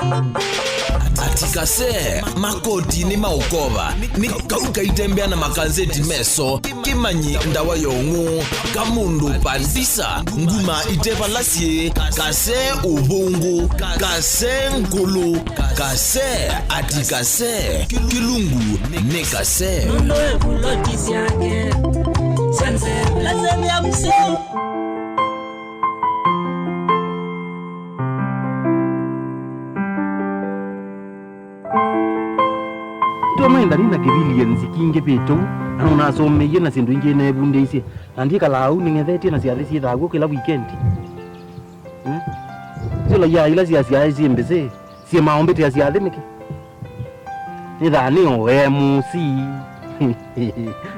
Ati Kasee makoti ni maukova ni kauka itembea na makanzeti meso kimanyi ndawa yongu kamundu pandisa nguma itepa lasie Kasee ubungu Kasee nkulu Kasee ati Kasee kilungu ni Kasee Nondo ebulo tisiake Sense blase ya mse Maenda nina civilians kinge beto na unasome yena sindu inge na bunde isi andika lau ningetheti na siathi si thagu kila weekend sio ya ila sia mbese si maombe ya siathi niki ni dhani MC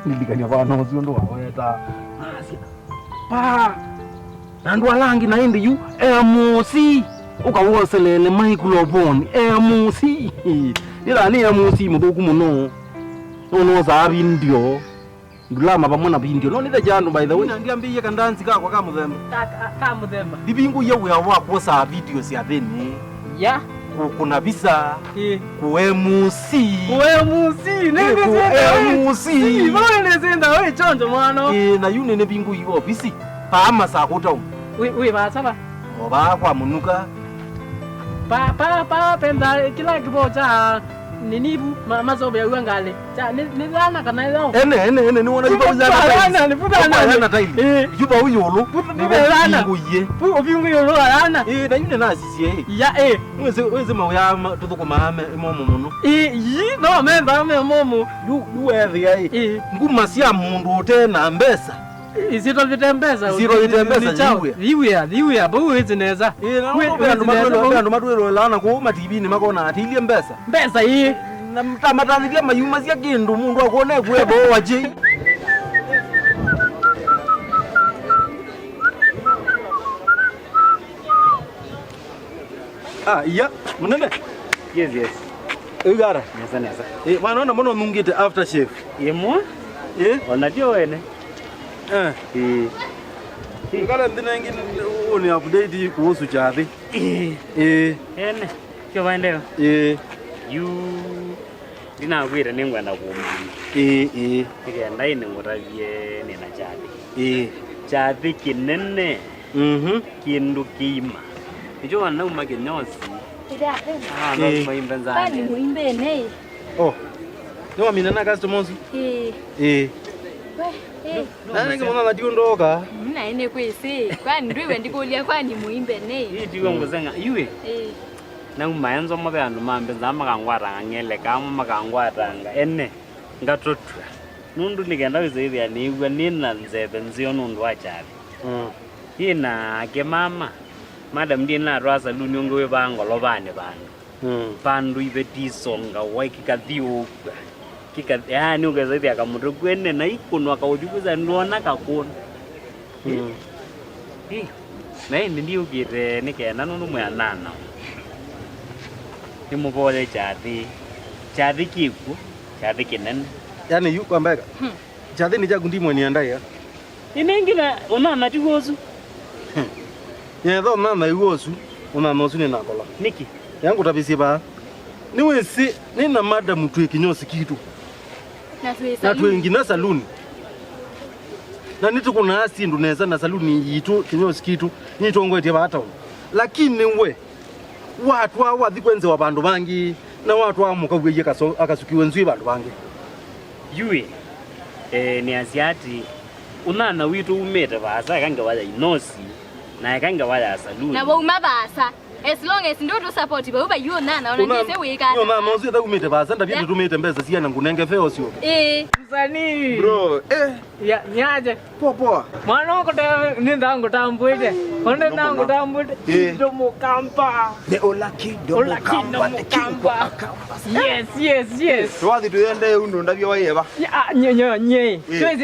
nilikanya bana usio ndo waweta pa nandu alangi na indi yu MC ukawoselele microphone MC ila ni MC mubuku muno no za bindio ndulama pamona bindio no nithe jandu by the way ndiambiye kandanzi kakwa ka muthemba dibingu yewe wa kuosa video cia thini ya kuna visa ku MC bone senda we chonjo mwana na yune ne bingu yo bisi pama sa kuta we ba saba oba kwa munuka pa penda kila kibocha ninibu mazobe ya ngale cha ni lana kana leo ene ni wana jibu za nifuta na taili juba uyolo ni lana nguye obingu yolo lana na yune na sisi ya weze mawya tuko mama momo muno yi no memba momo duwe ya nguma sia mundu tena mbesa Zero vitembeza liwe abo wezineza ndo matwelo lana ko matibini makona atilie mbesa hii na mtamatanilia mayuma sia kindu mundu akone kwebo waje iya munene yes ugara nesa mwana mbona mungite after chef yemo onadio wene Kala ndinengi ni update kuhusu chathi. Ene. Kyo baendeo. You dina wira ningwenda kumana. Kigenda ine ngutavie nina chathi. Chathi kinene. Kindu kima. Ijo wana umagenyosi. No muimbe nzani. Bali muimbe ne. Oh. Nwa minana customers. Nani kama na diondoka? Ine kwese. Kwani ndiwe ndikolia kwani muimbe ne. Ndiwe ngozenga iwe. Na umayenzo mabe andu mambe nzama kangwara ngele kama makangwara ene ngatotwa. Nundu nigenda wizethi anigwa nina nzebe nzio nundu achari. Ina ke mama. Madam ndina rasa luni ngwe bangolo bane bana. Pandu ibetisonga waikikathiu. Kika yani ugezethi akamutu kwene na ikuno akaujukuza ndona kakona na indi ndiugire nikena nunu mwanana nimupole chathi kiku chathi kinene yani yuko ambega chathi ni jagu ndimwe ni andaya inengina onana tigosu yetho mama igosu onana osune nakola niki yangu tabisi ba niwesi nina madam twekinyosi kitu na tuingina saluni na nitu kuna asi nduneza na saluni yitu kinyosi kitu nitongo ete bata lakini we watu hawa thikwenze wa bandu bangi na watu amukagweye akasukiwe nzwi bandu bangi yue ni asiati unana witu umete basa kange wala inosi na kange wala saluni na bauma basa as long as ndo to support ba you nana onandise weka no mama uzita kumete basa ndabye tumete mbeza sia na ngunenge feo sio msanii bro ya nyaje poa mwana ko ninda ngutambwete onde nangu tambwete domo kampa the olaki domo kampa yes twathi tuende undo ndabye wayeba nye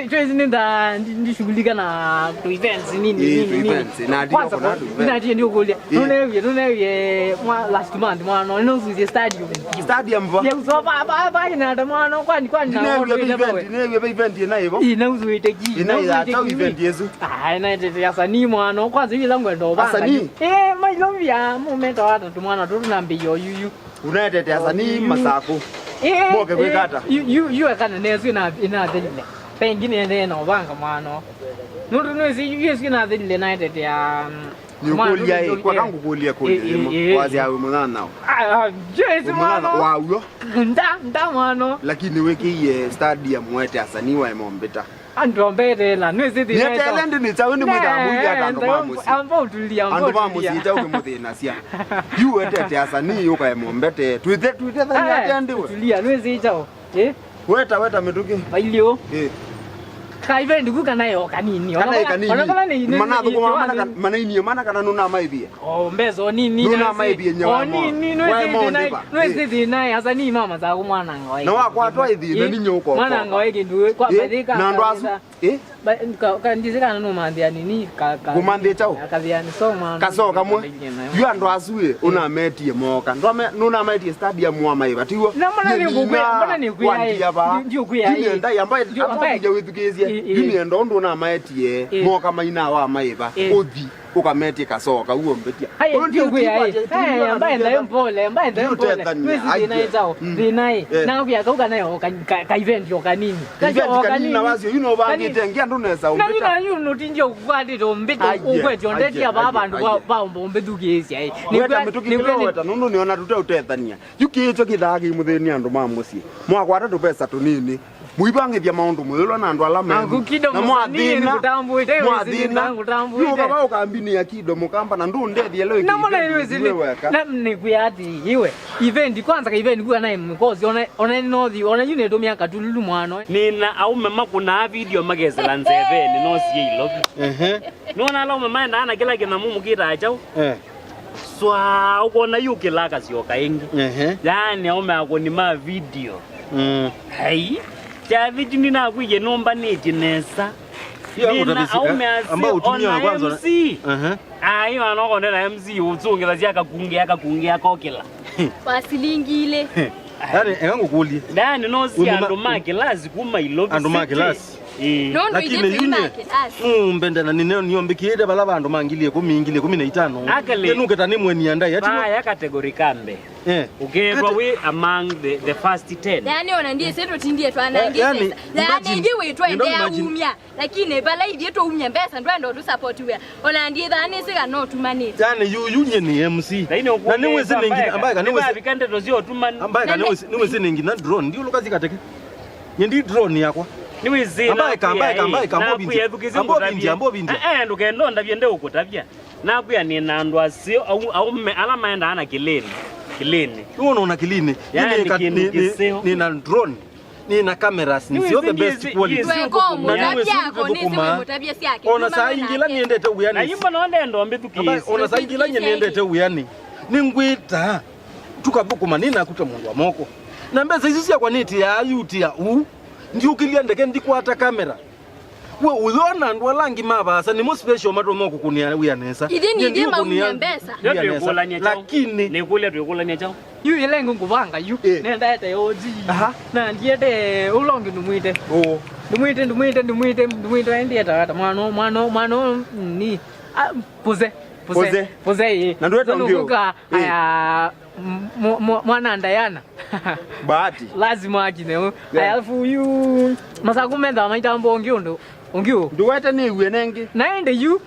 twezi ninda ndishughulika na events nini events na ndio kuna events ndio kulia tunewe last month mwana no uzi stadium va ya so ba ina da mwana kwani na event ne event na hivyo ina uzuite ki ina ya tau event yesu ina ya sani mwana kwanza hivi langu ndo bana asani my love ya momento hata tumwana tu tunambio yuyu unaete asani masako moke kwekata you akana nezu ina thile pengine ndio banga mwana nuru nwezi yesu ina thile na ite ya Nukulia kwa kangu kulia kulia wazi awe mwana nao Jesu mwana wao nda mwana lakini weki stadium mwete asani wa Mombeta andombete la nwezi thile ni talent ni tauni mwita mungi atando mamusi ambo tulia ando mamusi ita ukimuthina cia yu etete asani uka Mombete twithe thani atendiwe tulia nwezi itao weta mituki bailio Kaive ndugu kana yo kanini ona ni mana thukuma mana ini mana kana nuna maithie mbezo nini nuna maithie nyawa nini nwezi thina asa ni mama za kumwana ngoi na wakwa twaithie na ninyo uko mwana ngoi kindu kwa bedika na ndo asu kandizika no mandia nini kumandie chao akaviani so mwana kaso kamwe yu ando asue una metie moka ndo nuna metie stadium wa maiva tiwo na mbona ni kuya ndio kuya ni ndai ambaye apaje withukizie yuni ndo ndo na maetie moka maina wa maiva othi ukametie kasoka uo mbetia ndio kuya ambaye ndio mpole mwezi dinaitao dinai na kuya kauka nayo ka event yo kanini kanini na wazi you know bangite ngia ndo nesa umbeta na you know tinjo kwati to mbeta ukweti ondeti aba abantu baombo mbethukiisia ni kweta nundu niona tute utethania yukicho kithagi mutheni andu mamusie mwakwa tatu pesa tunini muibangithia maundu mwilo na andu alama na mwathina kutambuite yo baba ukambini ya kido mukamba na ndu ndethie leo na mbona na nikuyati iwe event kwanza ka event kuwa naye mkozi ona nothi ona yune to miaka tululu mwana nina aume makuna video magezela nzeveni no sie ilobi nona la mama na kila kina mumu kita chao swa ukona yuke laka sioka ingi yani aume akoni ma video hai cha video nina kuye nomba neti nesa nina aume ambao utumia kwanza ayo anokondela MC utsungela akakungia kokela basilingile yani engangukulie ndani no si ando makelazi kuma ilobi ando makelazi lakini yune mbendana niombikiide bala bandu mangilie 15 kenuketa ni mweni andai ati ya category kambe ugetwa we among the first 10 yani ona ndiye seto tindie twanangie yani ndiye wetwa ndea umya lakini bala idie to umya mbesa ndo tu support we ona ndiye thani sika no tumanite yani yunye ni MC na niwe siningi ambaye kaniwe bikande tozio tumani ambaye kaniwe siningi na drone ndio lukazi kateke nyendi drone yakwa niwe zina ambaye ambo bindi ndukendo ndavyende ukutavya nakuya ni nandu asio au alama enda ana kilini unaona kilini ni na drone ni na cameras ni sio the best quality ona saingila niendete uyani na yimba nonde ndombe tukisi ona saingila niendete uyani ningwita tukabukuma nina kuta mungu wa moko na mbeza hizi sia kwa neti ya yuti ya ndi ukilia ndeke ndikwata kamera we uliona ndo langi mabasa ni mo special mato moko kunia uyanesa ndi maumya mbesa lakini nikule tukulania chao yu ilengo ngubanga yu nenda ete oji na ndiete ulongi ndumwite ndumwite ndieta hata mwana ni Pose na ndio ndio aya mwana ndayana bahati lazima ajine alafu yu masakumenda maitambo ongio nduwete ni uwe nengi naende yu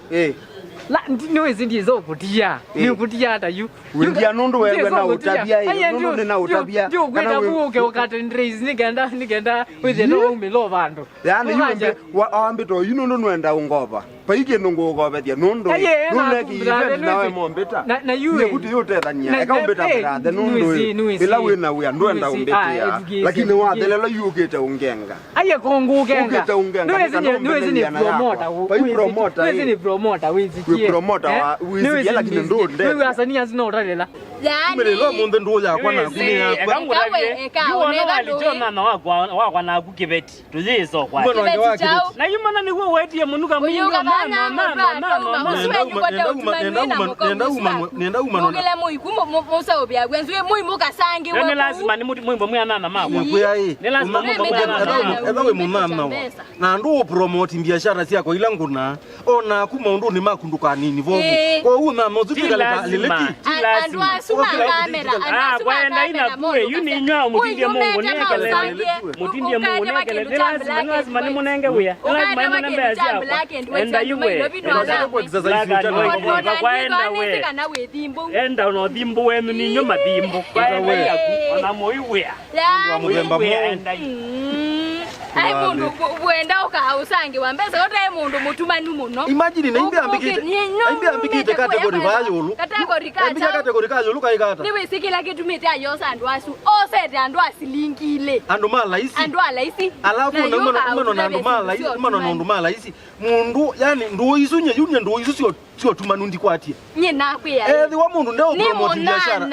la niwezi ndizo kutia ni kutia hata yu ndia nundu wewe na utabia hiyo nundu na utabia ndio kwenda buke wakati ndreis nigenda wewe no umelo vandu yani yumbe waambito yunundu nwenda ungova paike nungu ugova dia nundu nuneki event nawe mombeta na yuwe kuti yote thania ekaumbeta brother nundu bila wina we ndwenda umbetia lakini wathelelo yugite ungenga aye kongugenga ugite ungenga niwezi ni promoter wizi promoter wizi lakini ndo wewe asania zina utalela Melo munde ndo yakwa na kuni yakwa. Jona na wakwa na kukibeti. Tuziso kwa. Na yumana ni wewe wetie munuka mungu nenda umano. Ngele muikumo musa obya gwenzuye muimuka sangi wewe. Ni lazima ni muimbo mwana na mako. Ni lazima ebawe munana. Na ndo promote biashara yako ila nguna. Ona kuma ndo ni makunduka nini vovu. Kwa una mozutika leleki. Andu asuma kamera. Kwenda ina bue yuni nywa mutindie Mungu nekele. Mutindie Mungu nekele. Lazima ni munenge uya. Lazima munenge azia. Enda yuwe. Kwenda we. Enda no dimbo wenu ni nyoma dimbo. Kwenda ona moiwe. Enda ai mundu buenda ukausangi wambeza yote mundu mutumani muno. Imagine naimbe ambikite category bayulu. Category kayulu kaikata. Niwe sikila kitu mite ayo sandu asu. Osete andu asilinkile. Andu mala isi. Alafu na umano na andu mala isi, umano na andu mala isi. Mundu yani ndo isu nye yunya ndo isu sio tumanundi kwatie. Nye nakwe wa mundu ndio promote biashara.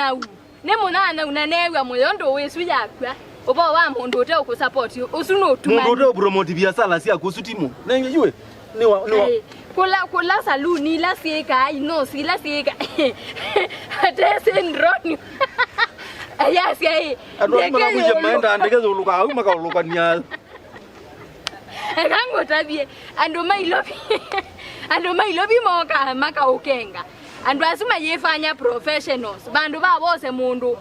Ne munana unanewa moyo ndo wesu yakwa. Oba wa mundu ote ukusupport you usuno tuma mundu ote promote biashara si akusutimo nenge yue ni wa kula saluni la sieka ino si la sieka atese ndroni ayasi ai ndekela kuje maenda andekeza uluka au makauluka nya kango tabie ando mai lobi moka maka ukenga ando asuma yefanya professionals bandu ba bose mundu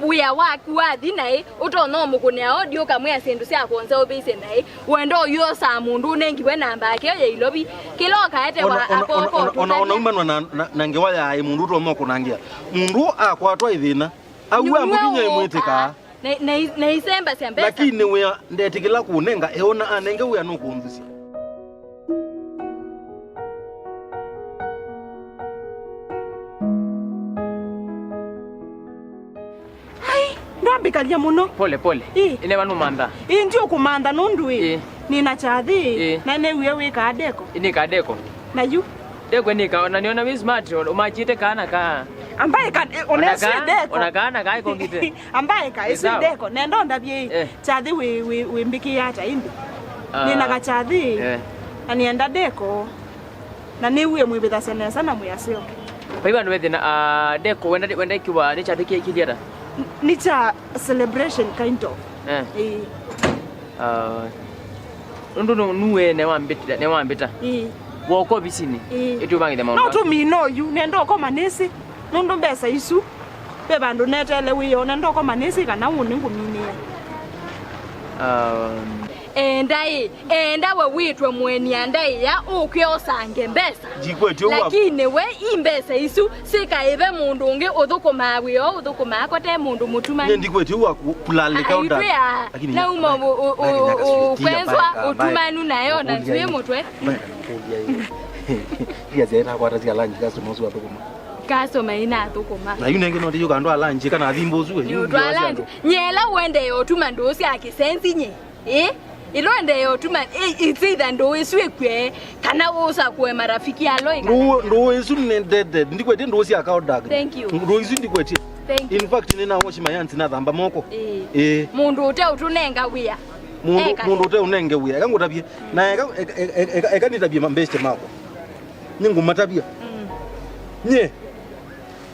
uya wathi nae utona mukune audio kamwe asendu sia konza obise nae wendo yo sa mundu nengiwe namba yake ye ilobi kiloka ete wa akoko ona umanwa na ngewa ya mundu to moko nangia mundu akwatwa ithina awu amudinye mweteka na isemba sia mbesa lakini we ndetikila kunenga eona anenge uya no kunzusia Bikalia muno pole ine banu manda ndio kumanda nundui nina chathi na ne wewe ka deko ini ka deko na yu deko ni ka na niona smart umachite kana ka ambaye ka onesi deko ona kana ka iko ngite ambaye ka isi deko nendo ndabie chathi we mbiki yacha indi nina ka chathi anienda deko na niwe mwibitha sana muyasio baiba ndo wethina deko wenda ikiwa ni chathi kidiara It's a celebration kind of. Ndo nuwe ne wambita. Woko bisini. Etu bangile maundu. No to me no you nendo ko manesi. Ndo mbesa isu. Beba ndo netele wiyo nendo ko manesi kana woni ngumini. Enda we witwe mweni andai ya ukyo sange mbesa lakini we imbesa isu sika ibe mundu unge uthukuma wiyo uthukuma kote mundu mutumani ndikwete wa kulale kaunda lakini na umo kwenzwa utumanu nayo na ziwe mutwe ya zera kwa tazi alanji kaso mosu athukuma kaso maina athukuma na yune ngeno ndiyo kando alanji kana athimbo zuwe nyela wende yo tuma ndosi akisensi nye ilonde yo tuma itida ndo iswekwe kana wosa kwe marafiki alo ndo isu ndede ndikwete ndo si akaodaga ndo isu ndikwete in fact nina washi mayanti na dhamba moko mundu ute utunenga wiya mundu ute unenge wiya kangotabie na ekanitabie mambeste mako ningu matabia nye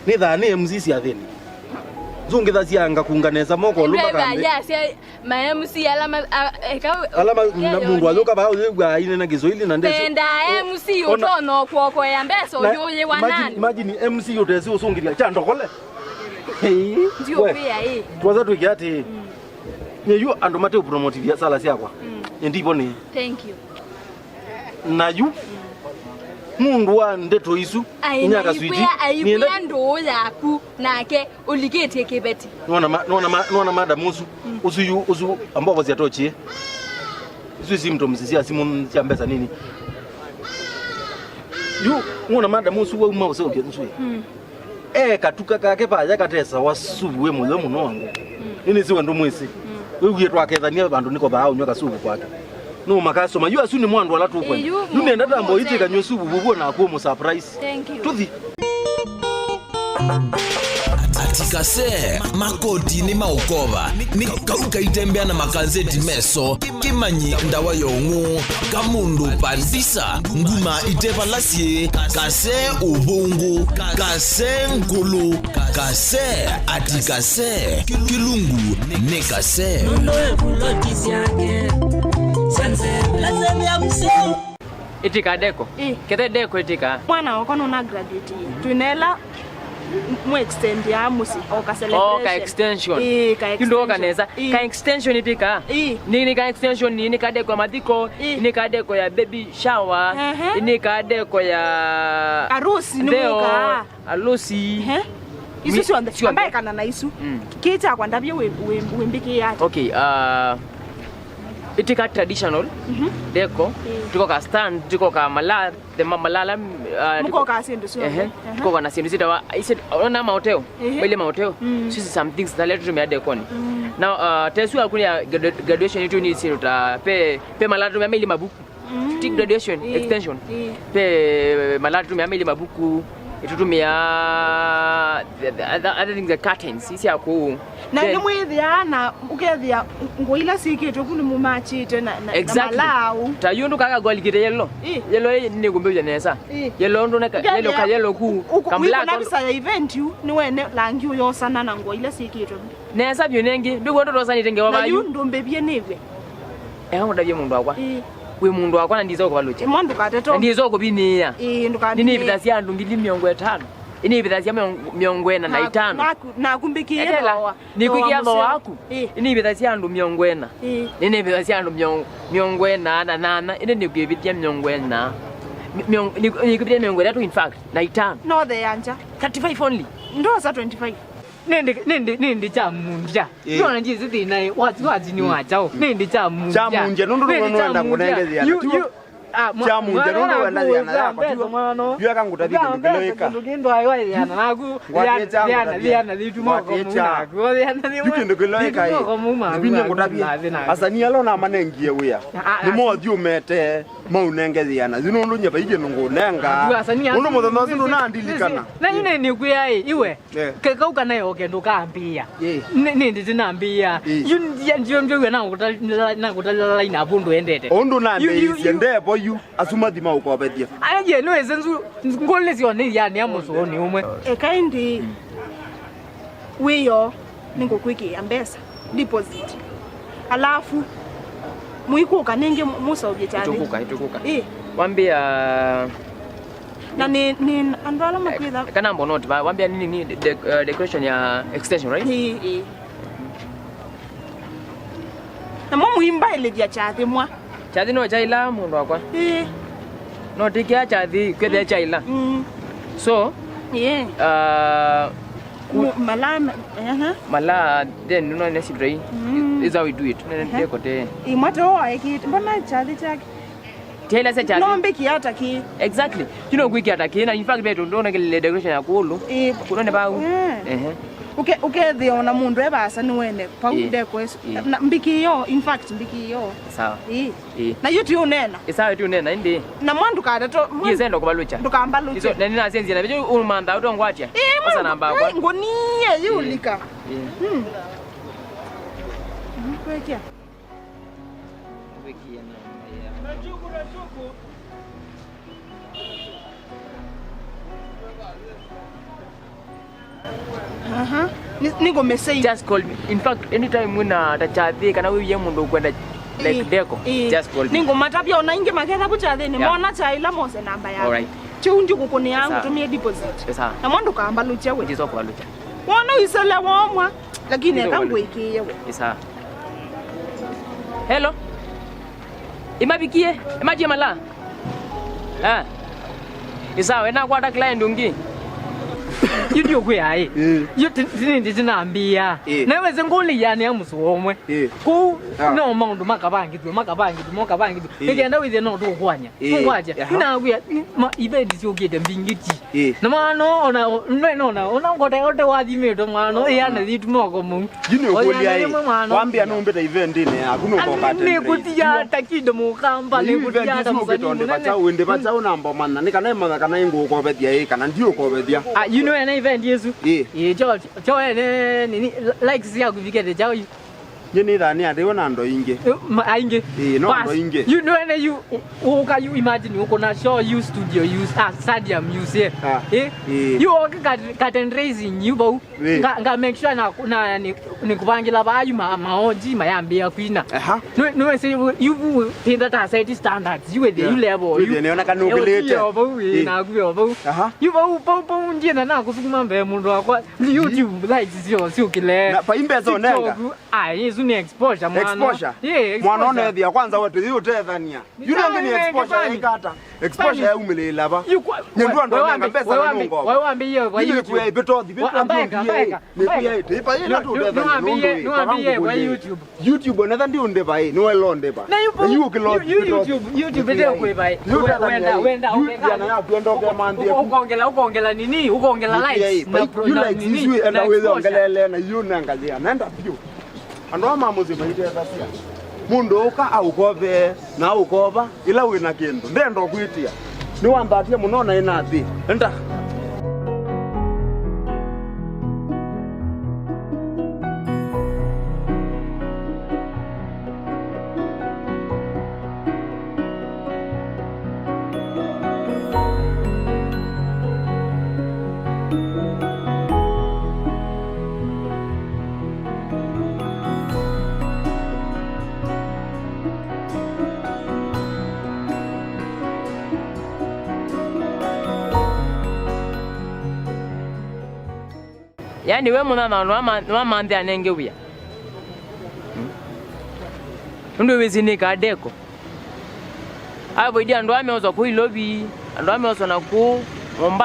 ni dhani mzisi atheni zungitha cianga kunganeza moko lumba kambe ma MC alama mundu aluka ba uyegwa ine na gizoili na ndeso enda MC utono kwoko ya mbeso uyoye wanani imagine MC utesi usungiria chandokole ndio pia twaza tukiati nyeyo ando mate promote via sala siakwa ndipo ni thank you na yu mundu wa ndeto isu inyaka switi nienda ndo yaku nake uligete kebeti nona madam usu ambao waziatochie isu symptoms sia simu chambeza nini yu nona madam usu wa umma usio nsu katuka kake pa yakatesa wasuwe mulo muno wangu ini siwe ndo mwisi wewe twakethania bandu niko baao nyoka subu kwake no makasoma yu asuni mwandu alatu kwa nunenda tambo itika nyosubu bubu na akuo mu surprise thank you tuthi ati Kasee makoti ni maukova ni kauka itembea na makanzeti meso kimanyi ndawa yongu kamundu pandisa nguma itepa lasie Kasee ubungu Kasee nkulu Kasee ati Kasee kilungu ni Kasee itika deko kete deko itika mwana wako na graduate tunela mu extend ya musi o ka celebration ka extension ka extension ndo organiza ka extension itika nini ka extension nini ka deko madiko ni ka deko ya baby shower ni ka deko ya arusi ni muka arusi isu sio ambaye kana na isu kicha kwa ndabye wembiki yake okay itika traditional deko tuko ka stand tuko ka malala muko ka sindu sio tuko na sindu sita I said ona mahoteo ile mahoteo sisi some things that let to deko ni now tesu akunya graduation yetu ni sisi pe malala tumia ile mabuku tik graduation extension pe malala tumia ile mabuku itutumia other things the curtains isi ako na ni mwithia na ukethia ngoila sikito kuni mumachite na malau tayundu kaka goligire yellow ni gumbe nesa yellow ndo neka yellow ka yellow ku kambla na bisa event you ni wene langi yo sana na ngoila sikito nesa byo nengi ndiko ndo sana itenge wabayu ndo mbebie newe ndabye mundu akwa we mundu akwa ndizo ko baluche mundu kateto ndizo ko binia ndukandi nini bidasi yandu ngili miongo 5 ini bidasi miongo 4 na 5 na kumbikie ni kuikia ndo waku ini bidasi yandu miongo 4 nini bidasi yandu miongo 4 na 8 ini ni kuibitia miongo 4 ni kuibitia miongo 3 in fact na 5 no the yanja 35 only ndo sa 25 nindi cha munja yona njizi dina wazi ni wachao nindi cha munja cha munja ndo ndo kunengezia cha munja ndo wenda yana yako yu akanguta dikiloika ndo ayo yana nagu yana dituma ko mungu yana dikiloika bine ngutabia asani alona manengie wia ni mothi umete maunengeziana zino ndo nyapa ije nungunenga uno mothono ndo nandilikana na ine ni kuyai iwe kekauka nayo kendo kaambia nindi tinambia ndio na kutalala ina bundu endete ondo nande ndepo yu asuma thima ukobetia aje no ezenzu ngolezi one yani amuzoni umwe ekaindi wiyo ningokwiki ambesa deposit alafu muikuka ninge musa ubyetani itukuka wambia na ni andwala makwitha kana mbono wambia nini decoration ya extension right na mwa muhimba ile dia chathi mwa chathi no chaila mundu akwa no tikia chathi kwethe chaila so mala then you know nesi dry is how we do it nene kote imoto aiki mbona chathi chake tela se chathi no mbeki hata ki exactly you know kwiki hata ki na in fact beto ndo ngile decoration ya kulu kunone ba okay the ona mundu ebasa ni wene pa udeko mbiki yo in fact mbiki yo sawa na yuti unena isawa tu unena indi na mwandu kada to yezendo ko balucha ndukamba lucha na nina senzi na bejo umanda utongwatia sasa namba kwa ngoniye yulika kwekia Nigo message just call me in fact anytime when atachathi kana wewe mundu kwenda like deko just call me ningo matapia ona inge maketha buchathi ni mona chaila mose namba yako alright chunju kukuni yangu tumie deposit sawa na mwandu kaamba lucha we ndizo kwa lucha wana isele womwa lakini akangu ikiye we sawa hello imabikie imaje mala isawa na kwa client ungi yudio kwe ai yuti tinambia nawe zengoli yani amusuomwe ku no moundu makabangi igenda wize no tukwanya inakuya event siogete mbingiti na mano ona ngote wathimito mano yana thitu moko mu jini okoli ai wambia no mbeta event ine akuno kokate ni kutia takido mukamba ni kutia ta musani ndi bacha una mbomana ni kana imana kana ingo kobetia kana ndio kobetia know an event yesu cho nini likes ya kuvikete chao Jeni dhani ationa ndo inge. Ainge. No ndo inge. You know and you can you imagine uko na show you studio use stadium use here. You got and raising you bo. Nga make sure na ni kupangira bayu maoji mayambia kwina. No say you in that side standards you with you level. You neona kanubelete. Na kuyo bo. You bo njena na kusukuma mbe mundu akwa YouTube like sio kile. Na pa imbe zonenga. Ni exposure mwana. Exposure. Yeah, mwana ona ya kwanza wote hiyo tethania. Yule ngeni exposure ekata. Exposure ya umelela ba. Nyendwa ndo nanga pesa na mungo. Wewe waambie kwa YouTube. Wewe beto mbeka. Ni pia ipa yeye tu tethania. Niwaambie kwa YouTube. YouTube unadha ndio nde ba ni wewe londe ba. YouTube ndio kwa ba. Wenda. Yana ya tuondoke mandi. Ukaongela nini? Ukaongela likes. Na nini? Na wewe ongelele na yuna ngazia. Nenda pio. Ando maamuzi maiteta cia mundu uka aukove na aukova ila wina kindu ndendo kwitia ni wambatie muno na ina thi enda Yani we mwana wa mande anenge wia. Ndo wezini ka deko. Abo idi ando ameozo ku ilobi, ando ameozo na ku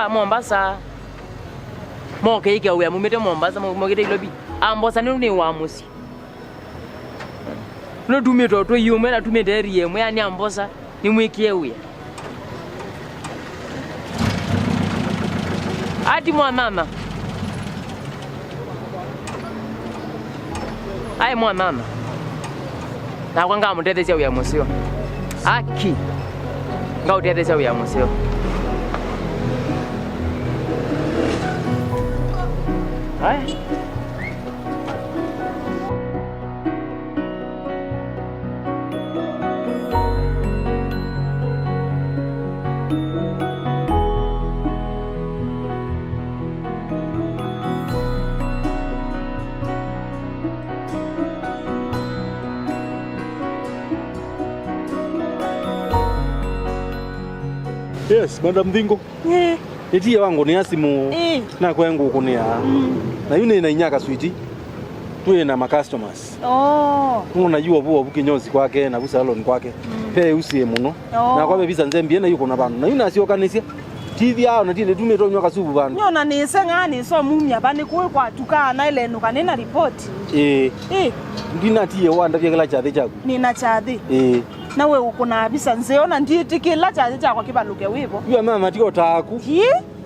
Mombasa. Mo keike wia mumete Mombasa mo kete ilobi. Ambosa ni wa musi. No dume to yume na dume derie mo yani ambosa ni mwikie wia. Ati mwana. Ai mwana na kwanga mutete ya musio aki nga utete ya musio ai Yes, Madam Dingo. Eti wangu ni asimu na kwengu kunia. Na yune na inyaka sweetie. Tuwe na customers. Unajua bwo bukinyozi kwake na salon kwake. Pe usie muno. Na kwabe bisa nzembi na yuko na bantu. Na yune asio kanisia. TV yao na tile tume tonyoka subu bantu. Nyona ni sengani so mumya bani kuwe kwa tukana ile nukanena report. Ndina tiye wanda vyekela chadhi chaku. Nina chadhi. Nawe uko na bisa nzeona nditikila chadhi chako kibaluke wivo. Yua mama tiko taku.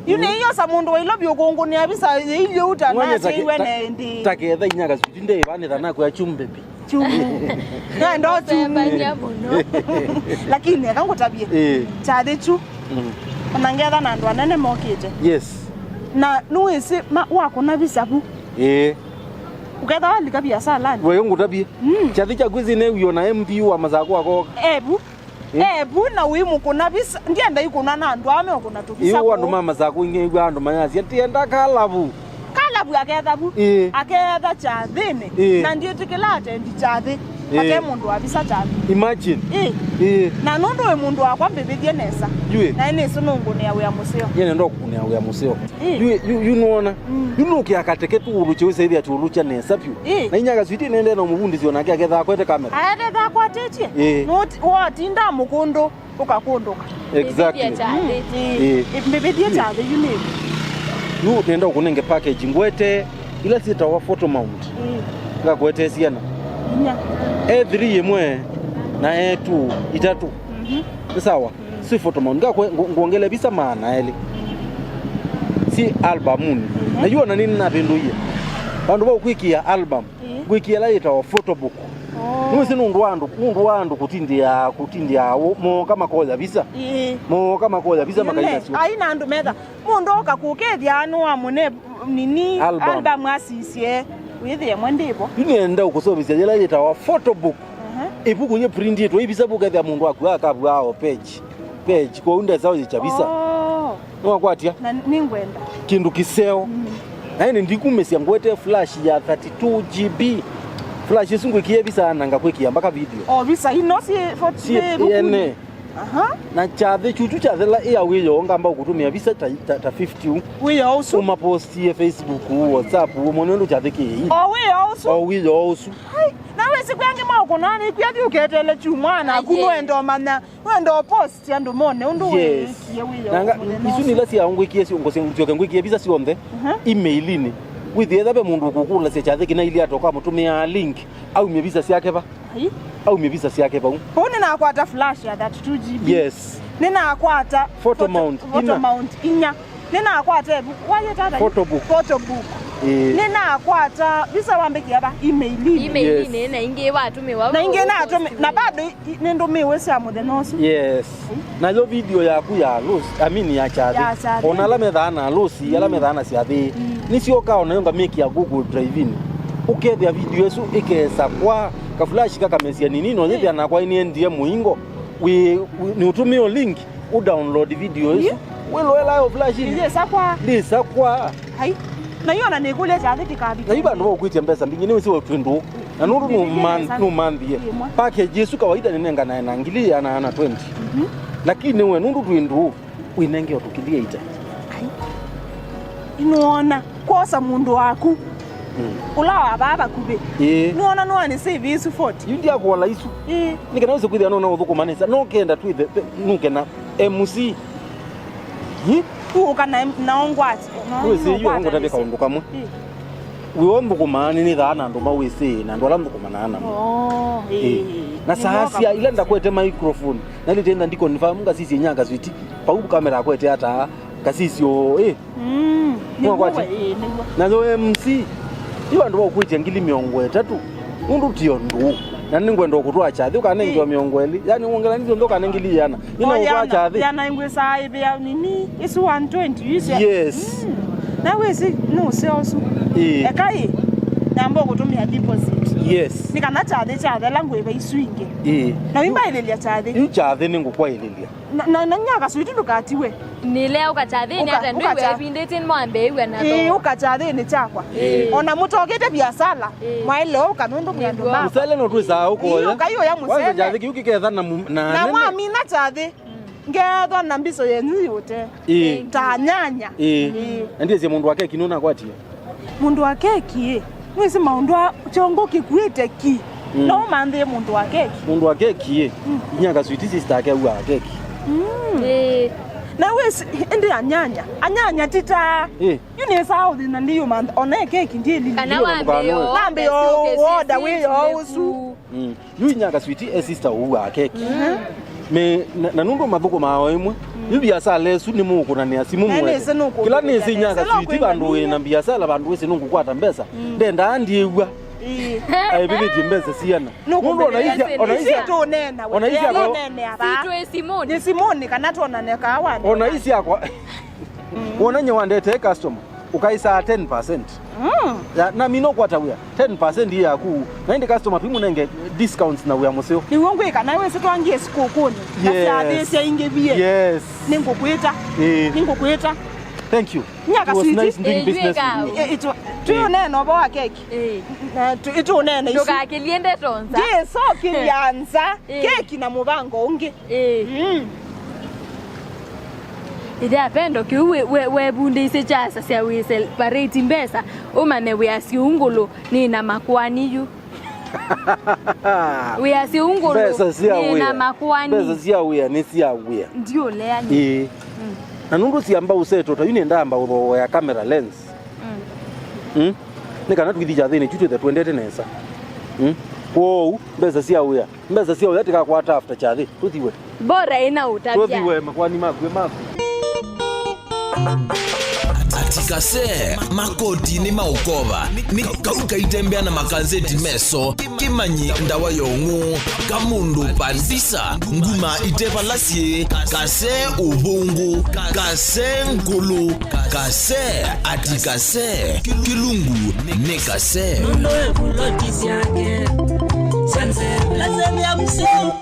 Yune hiyo sa mundu wa ilobi ukongo ni abisa iyo utanasi iwene ndi. Taketha inyaka sutinde bane tanaku ya chumbe bi. Chumbe. Ya ndo chumbe. Lakini akangu tabie. Chadhi chu. Anangetha na ndo anene mokite. Yes. Na nuwisi wako na bisabu. Uketha wali kabia sala. Wewe ngutabie. Chadhi cha kwizi ne uyo na MP wa mazako ako. Ebu na wimu kuna bisa ndienda ikuna na ndo ame okuna tubisa. Iyo ndo mama zako inge ando manyazi atienda kalabu. Kalabu aketha bu. Aketha chadhini. Na ndio tikilate ndi chadhi. Ake mundu abisa chadhi. Imagine. Na nondo we mundu akwa mbebithie nesa. Na ine sunungu ni awe museo. Yene ndo kunia awe museo. You know you know kiakateke tu uruche wese ati urucha nesa pyu. Na inyaka switi nende na mubundi zio nake aketha kwete kamera. Aketha kwatetie. Not what inda mukondo ukakondoka. Exactly. Mbebithie chadhi you need. You tenda kunenge package ngwete ila sita wa photo mount. Ngakwete siana. E3 yemwe na E2 itatu. Sawa. Si photo mount ngongele bisa maana ele. Si album. Najua na nini napendo hiyo. Bandu ba kwikia album. Kwikia la ita wa photo book. Nusi nundu wandu kutindia mo kama koza visa. Mo kama koza visa makaita sio. Aina andu metha. Mundu okakukethia anu amune nini album asisie. Withie mwendipo. Nenda ukusomisa jela yeta wa photo book. Ibuku nye print yetu ibisa buka ya mundu wako akabwao page kwa unda sawo zichabisa. No kwatia na ningwenda kindu kiseo. Naine ndikumesi ngwete flash ya 32 GB. Flash isungu ikiyebisa nanga kweki mpaka video. Visa inosi for ene. Na chathe chuchu chathe la ya wiyo ngamba ukutumia visa ta 50. Wiyo also uma post ye Facebook, WhatsApp, monendo chathe ki. Wiyo also. Nawe sikwange mako nani kwati uketele chumwana kumwendo mana wendo post yandu mone undu wiyo. Nanga isuni la si angwe si ngose ngjoke ngwe visa si onde. Email ini. With the other mundu kukula se chathe kina ili atoka mutumia link au mevisa si yake ba. Au mevisa si yake ba. Pone na akwata flash ya that 2 GB. Yes. Nina akwata photo mount inya. Nina akwata waje tata photo book. Nina akwata bisa wambeki aba email nena inge watumiwa. Na inge na atume na bado nendo mewe samu the noso. Yes. Na yo video yaku ya losi ya chathe. Ona la medana losi ya la medana si athi. Nisio kaona yonga make ya Google Drive in. Ukethia video yesu ikesa kwa ka flash kaka mesia nini no nithia na kwa ini ndie muingo ni utumio link u download video yesu weloela yo flash ni lisa kwa hai na yona negule chathe tikabi na iba ndo ukwitia mbesa mbingi niwe siwe twindu na nuru no mandie package yesu kawaida nenga na ngili ana 20 lakini we nundu twindu uinenge otukilia ita hai inoona kosa mundu waku ulawa baba kube nuona nuani save isu 40 yundi akola isu nikanaweza kwithia no uthuku manisa no kenda tu nuke na MC ukana naongwati wese yo ngo tabeka undu kamwe wombu kumani ni thana ndo mawese na ndo lambu kumanana na sahasia ile ndakwete microphone na ile tenda ndiko nifahamu ngasisi nyanga zwiti paubu kamera kwete hata kasisio na zo MC iwa ndo ukwitia ngili miongo 3 mundu tio ndu na ningwenda okutwa chathe ukanengiwa miongo 2 yani ungela ndizo ndo kanengili yana ina ukwa chathe yana ingwesa ibe ya nini isu 120 use yes na wezi no sales ekai nambo kutumia deposit yes nikana chathe langu ibe iswinge na wimba ilelia chathe ningukwa ilelia na nyaka switi ndukatiwe ni leo ukachathe ni hata ndio webindete mwambe iwe na to ukachathe ni chakwa ona mutogete biasala mwailo ukanundu mwandu ma musele no twisa uko ya kayo ya musele kwanza chathe kiukiketha na mwami na chathe ngetho na mbiso yenyu yote ta nyanya ndiye mundu wake kinuna kwatia mundu wake mwisi maundu chongo kikwete ki no mande mundu wake nyanga sweet sister yake uwa keki na wesi ndi anyanya tita yune saudi na ndiyo man ona keki ndiye lili kana wambe oda we osu yu nyanga sweet sister uwa keki me na nundu mathuko mao imwe yu biasala esu ni muku na ni asimu mwe kila nisi nyanga sweet bandu na biasala bandu wese nungu kwata mbesa ndenda andiwa bibi jimbeza siana mundu onaisia to nena ni Simoni kana tona neka awani onaisia kwa onanye wandete customer ukaisa 10% na mino kwata wea 10% yaku na ndi customer pimu nenge discounts na wea museo niwongwe kana wese twangie sikukuni kasi ingebie yes ningokweta thank you. Nyaka it was nice doing business with you. Ito neno bo keki. Ito neno isu. Doka kiliende tonza. Yes, so kilianza keki na mubango unge. Ide apendo ki we bunde ise chasa sia we celebrate mbesa umane we asiungulu ni na makwani yu. We asiungulu ni na makwani. Besa sia we ni sia we. Ndio lea ni. Na nundu siamba useto ta yune ndamba utho ya camera lens nika natwithija thini chutu the 20 nesa kwou mbeza sia uya tika kwata after chathi tuthiwe bora ina utabia tuthiwe makwani makwe ati Kasee makoti ni maukova ni kauka itembea na makanzeti meso kimanyi ndawa yongu kamundu pandisa nguma itepa lasie Kasee ubungu Kasee nkulu Kasee ati Kasee kilungu ni Kasee Ndo kulotisi yake. Sanse lazemi ya mso.